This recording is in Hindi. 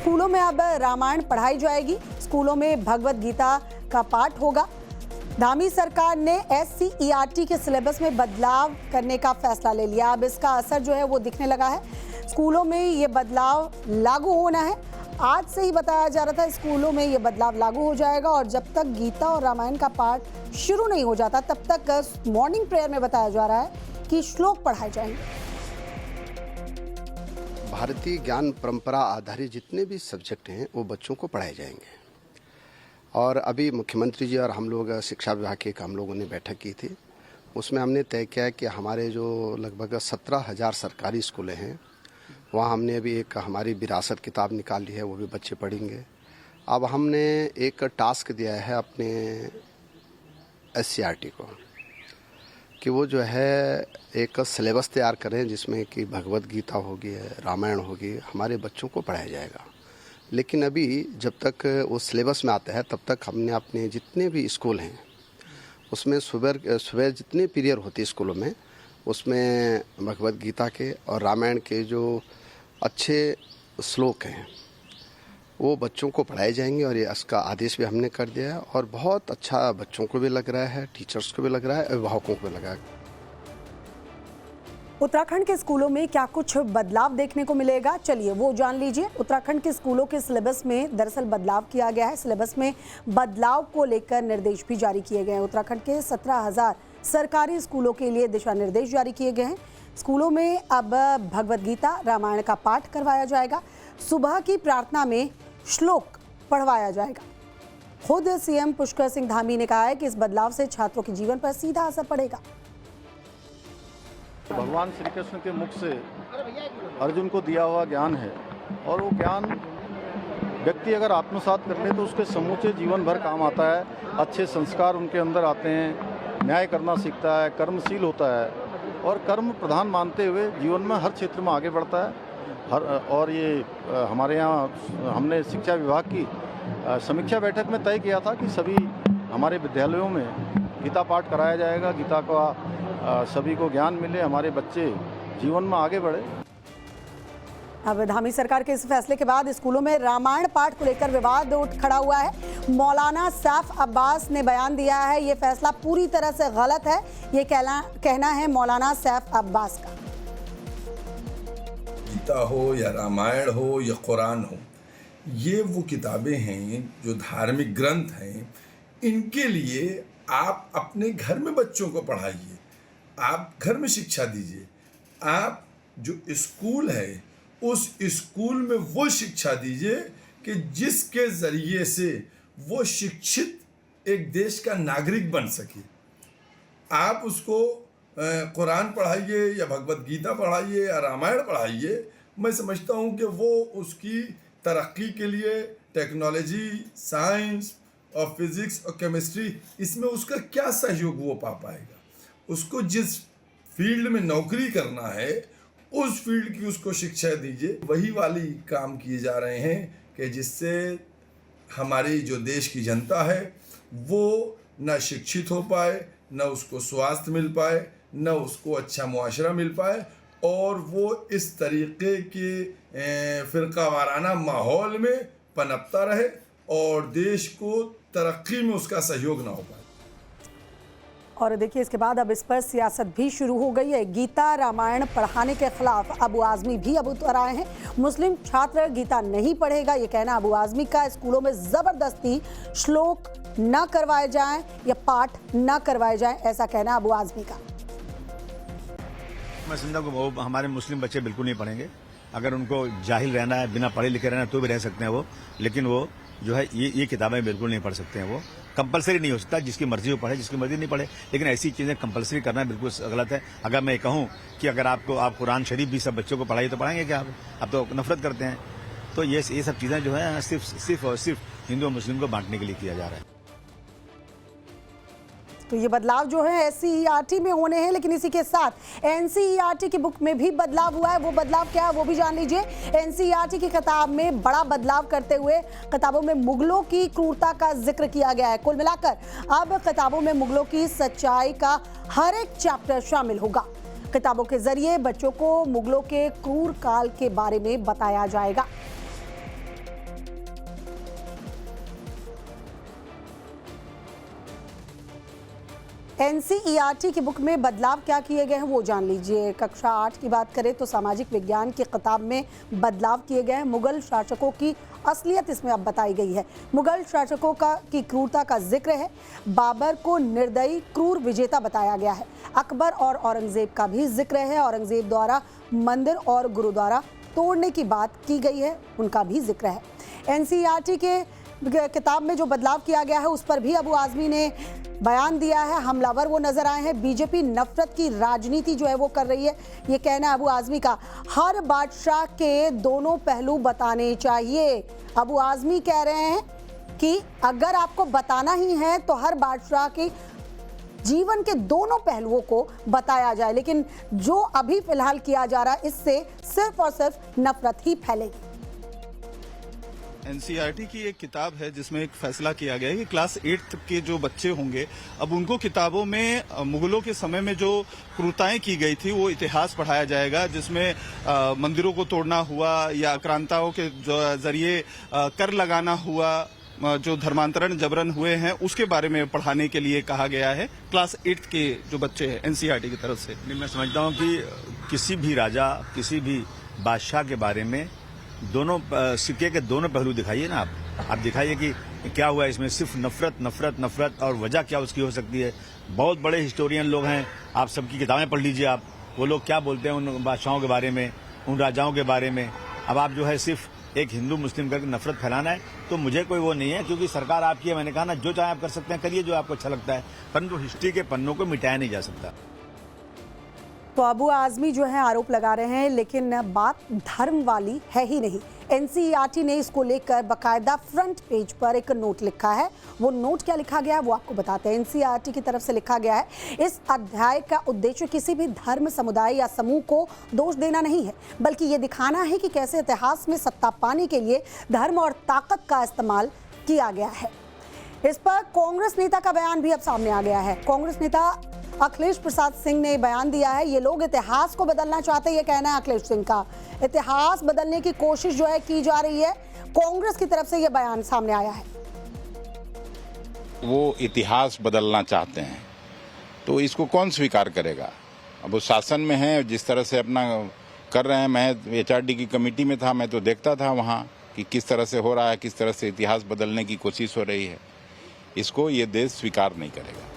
स्कूलों में अब रामायण पढ़ाई जाएगी, स्कूलों में भगवत गीता का पाठ होगा। धामी सरकार ने SCERT के सिलेबस में बदलाव करने का फैसला ले लिया। अब इसका असर जो है वो दिखने लगा है। स्कूलों में ये बदलाव लागू होना है। आज से ही बताया जा रहा था स्कूलों में ये बदलाव लागू हो जाएगा और जब तक गीता और रामायण का पाठ शुरू नहीं हो जाता तब तक मॉर्निंग प्रेयर में बताया जा रहा है कि श्लोक पढ़ाए जाएंगे। भारतीय ज्ञान परंपरा आधारित जितने भी सब्जेक्ट हैं वो बच्चों को पढ़ाए जाएंगे। और अभी मुख्यमंत्री जी और हम लोग शिक्षा विभाग के हम लोगों ने बैठक की थी, उसमें हमने तय किया कि हमारे जो लगभग 17,000 सरकारी स्कूलें हैं वहाँ हमने अभी एक हमारी विरासत किताब निकाल ली है, वो भी बच्चे पढ़ेंगे। अब हमने एक टास्क दिया है अपने SCERT को कि वो जो है एक सिलेबस तैयार करें जिसमें कि भगवत गीता होगी, रामायण होगी, हमारे बच्चों को पढ़ाया जाएगा। लेकिन अभी जब तक वो सिलेबस में आता है तब तक हमने अपने जितने भी स्कूल हैं उसमें सुबह जितने पीरियड होती है स्कूलों में उसमें भगवत गीता के और रामायण के जो अच्छे श्लोक हैं वो बच्चों को पढ़ाए जाएंगे और ये इसका आदेश भी हमने कर दिया है। और बहुत अच्छा बच्चों को भी लग रहा है, टीचर्स को भी लग रहा है, अभिभावकों को भी लगा है। उत्तराखंड के स्कूलों में क्या कुछ बदलाव देखने को मिलेगा, चलिए वो जान लीजिए। उत्तराखंड के स्कूलों के सिलेबस में दरअसल बदलाव किया गया है। सिलेबस में बदलाव को लेकर निर्देश भी जारी किए गए हैं। उत्तराखंड के 17,000 सरकारी स्कूलों के लिए दिशा निर्देश जारी किए गए हैं। स्कूलों में अब भगवत गीता रामायण का पाठ करवाया जाएगा। सुबह की प्रार्थना में श्लोक पढ़वाया जाएगा। खुद CM पुष्कर सिंह धामी ने कहा है कि इस बदलाव से छात्रों के जीवन पर सीधा असर पड़ेगा। भगवान श्री कृष्ण के मुख से अर्जुन को दिया हुआ ज्ञान है और वो ज्ञान व्यक्ति अगर आत्मसात कर ले तो उसके समूचे जीवन भर काम आता है। अच्छे संस्कार उनके अंदर आते हैं, न्याय करना सीखता है, कर्मशील होता है और कर्म प्रधान मानते हुए जीवन में हर क्षेत्र में आगे बढ़ता है। और ये हमारे यहाँ हमने शिक्षा विभाग की समीक्षा बैठक में तय किया था कि सभी हमारे विद्यालयों में गीता पाठ कराया जाएगा। गीता का सभी को ज्ञान मिले, हमारे बच्चे जीवन में आगे बढ़े। अब धामी सरकार के इस फैसले के बाद स्कूलों में रामायण पाठ को लेकर विवाद उठ खड़ा हुआ है। मौलाना सैफ अब्बास ने बयान दिया है ये फैसला पूरी तरह से गलत है, ये कहना है मौलाना सैफ अब्बास का। गीता हो या रामायण हो या कुरान हो, ये वो किताबें हैं जो धार्मिक ग्रंथ हैं। इनके लिए आप अपने घर में बच्चों को पढ़ाइए, आप घर में शिक्षा दीजिए। आप जो स्कूल है उस स्कूल में वो शिक्षा दीजिए कि जिसके ज़रिए से वो शिक्षित एक देश का नागरिक बन सके। आप उसको कुरान पढ़ाइए या भगवत गीता पढ़ाइए या रामायण पढ़ाइए, मैं समझता हूँ कि वो उसकी तरक्की के लिए टेक्नोलॉजी, साइंस और फिज़िक्स और केमिस्ट्री, इसमें उसका क्या सहयोग वो पा पाएगा। उसको जिस फील्ड में नौकरी करना है उस फील्ड की उसको शिक्षा दीजिए। वही वाली काम किए जा रहे हैं कि जिससे हमारी जो देश की जनता है वो न शिक्षित हो पाए, न उसको स्वास्थ्य मिल पाए, न उसको अच्छा मुआशरा मिल पाए और वो इस तरीके के फ़िरका वाराना माहौल में पनपता रहे और देश को तरक्की में उसका सहयोग ना हो पाए। और देखिए इसके बाद अब इस पर सियासत भी शुरू हो गई है। गीता रामायण पढ़ाने के खिलाफ अबू आज़मी भी अब उतर आए हैं। मुस्लिम छात्र गीता नहीं पढ़ेगा, ये कहना अबू आज़मी का। स्कूलों में ज़बरदस्ती श्लोक न करवाए जाएं या पाठ न करवाए जाएं, ऐसा कहना अबू आज़मी का। मैं समझता हूँ कि वो हमारे मुस्लिम बच्चे बिल्कुल नहीं पढ़ेंगे। अगर उनको जाहिल रहना है, बिना पढ़े लिखे रहना है तो भी रह सकते हैं वो, लेकिन वो जो है ये किताबें बिल्कुल नहीं पढ़ सकते हैं। वो कंपलसरी नहीं हो सकता, जिसकी मर्जी वो पढ़े, जिसकी मर्जी नहीं पढ़े, लेकिन ऐसी चीज़ें कंपलसरी करना बिल्कुल गलत है। अगर मैं कहूँ कि अगर आप कुरान शरीफ भी सब बच्चों को पढ़ाइए तो पढ़ाएंगे क्या? आप तो नफरत करते हैं। तो ये सब चीज़ें जो है सिर्फ और सिर्फ हिंदू और मुस्लिम को बांटने के लिए किया जा रहा है। तो ये बदलाव जो है SCERT में होने हैं, लेकिन इसी के साथ NCERT की बुक में भी बदलाव हुआ है। वो बदलाव क्या है वो भी जान लीजिए। NCERT की किताब में बड़ा बदलाव करते हुए किताबों में मुगलों की क्रूरता का जिक्र किया गया है। कुल मिलाकर अब किताबों में मुगलों की सच्चाई का हर एक चैप्टर शामिल होगा। किताबों के जरिए बच्चों को मुगलों के क्रूर काल के बारे में बताया जाएगा। एनसीईआरटी की बुक में बदलाव क्या किए गए हैं वो जान लीजिए। कक्षा 8 की बात करें तो सामाजिक विज्ञान की किताब में बदलाव किए गए हैं। मुगल शासकों की असलियत इसमें अब बताई गई है। मुगल शासकों की क्रूरता का जिक्र है। बाबर को निर्दयी क्रूर विजेता बताया गया है। अकबर और औरंगजेब का भी जिक्र है। औरंगजेब द्वारा मंदिर और गुरुद्वारा तोड़ने की बात की गई है, उनका भी जिक्र है। एनसीईआरटी के किताब में जो बदलाव किया गया है उस पर भी अबू आजमी ने बयान दिया है। हमलावर वो नजर आए हैं। बीजेपी नफरत की राजनीति जो है वो कर रही है, ये कहना है अबू आजमी का। हर बादशाह के दोनों पहलू बताने चाहिए। अबू आजमी कह रहे हैं कि अगर आपको बताना ही है तो हर बादशाह के जीवन के दोनों पहलुओं को बताया जाए, लेकिन जो अभी फिलहाल किया जा रहा है इससे सिर्फ और सिर्फ नफरत ही फैलेगी। एनसीईआरटी की एक किताब है जिसमें एक फैसला किया गया है कि क्लास 8 के जो बच्चे होंगे अब उनको किताबों में मुगलों के समय में जो क्रूरताएं की गई थी वो इतिहास पढ़ाया जाएगा, जिसमें मंदिरों को तोड़ना हुआ या आक्रांताओं के जरिए कर लगाना हुआ, जो धर्मांतरण जबरन हुए हैं उसके बारे में पढ़ाने के लिए कहा गया है क्लास 8 के जो बच्चे हैं एनसीईआरटी की तरफ से। मैं समझता हूँ कि किसी भी राजा, किसी भी बादशाह के बारे में दोनों सिक्के के दोनों पहलू दिखाइए ना आप दिखाइए कि क्या हुआ इसमें। सिर्फ नफरत नफरत नफरत और वजह क्या उसकी हो सकती है। बहुत बड़े हिस्टोरियन लोग हैं, आप सबकी किताबें पढ़ लीजिए आप, वो लोग क्या बोलते हैं उन बादशाहों के बारे में, उन राजाओं के बारे में। अब आप जो है सिर्फ एक हिंदू मुस्लिम करके नफरत फैलाना है तो मुझे कोई वो नहीं है, क्योंकि सरकार आपकी है। मैंने कहा ना, जो चाहे आप कर सकते हैं, करिए जो आपको अच्छा लगता है, परंतु हिस्ट्री के पन्नों को मिटाया नहीं जा सकता। तो अबू आजमी जो है आरोप लगा रहे हैं, लेकिन बात धर्म वाली है ही नहीं। एनसीईआरटी ने इसको लेकर बकायदा फ्रंट पेज पर एक नोट लिखा है। वो नोट क्या लिखा गया है वो आपको बताते हैं। एनसीईआरटी की तरफ से लिखा गया है, इस अध्याय का उद्देश्य किसी भी धर्म, समुदाय या समूह को दोष देना नहीं है, बल्कि ये दिखाना है कि कैसे इतिहास में सत्ता पाने के लिए धर्म और ताकत का इस्तेमाल किया गया है। इस पर कांग्रेस नेता का बयान भी अब सामने आ गया है। कांग्रेस नेता अखिलेश प्रसाद सिंह ने बयान दिया है। ये लोग इतिहास को बदलना चाहते हैं, ये कहना है अखिलेश सिंह का। इतिहास बदलने की कोशिश जो है की जा रही है। कांग्रेस की तरफ से ये बयान सामने आया है। वो इतिहास बदलना चाहते हैं तो इसको कौन स्वीकार करेगा। अब वो शासन में है, जिस तरह से अपना कर रहे हैं। मैं एचआरडी की कमेटी में था, मैं तो देखता था वहाँ कि किस तरह से हो रहा है, किस तरह से इतिहास बदलने की कोशिश हो रही है। इसको ये देश स्वीकार नहीं करेगा।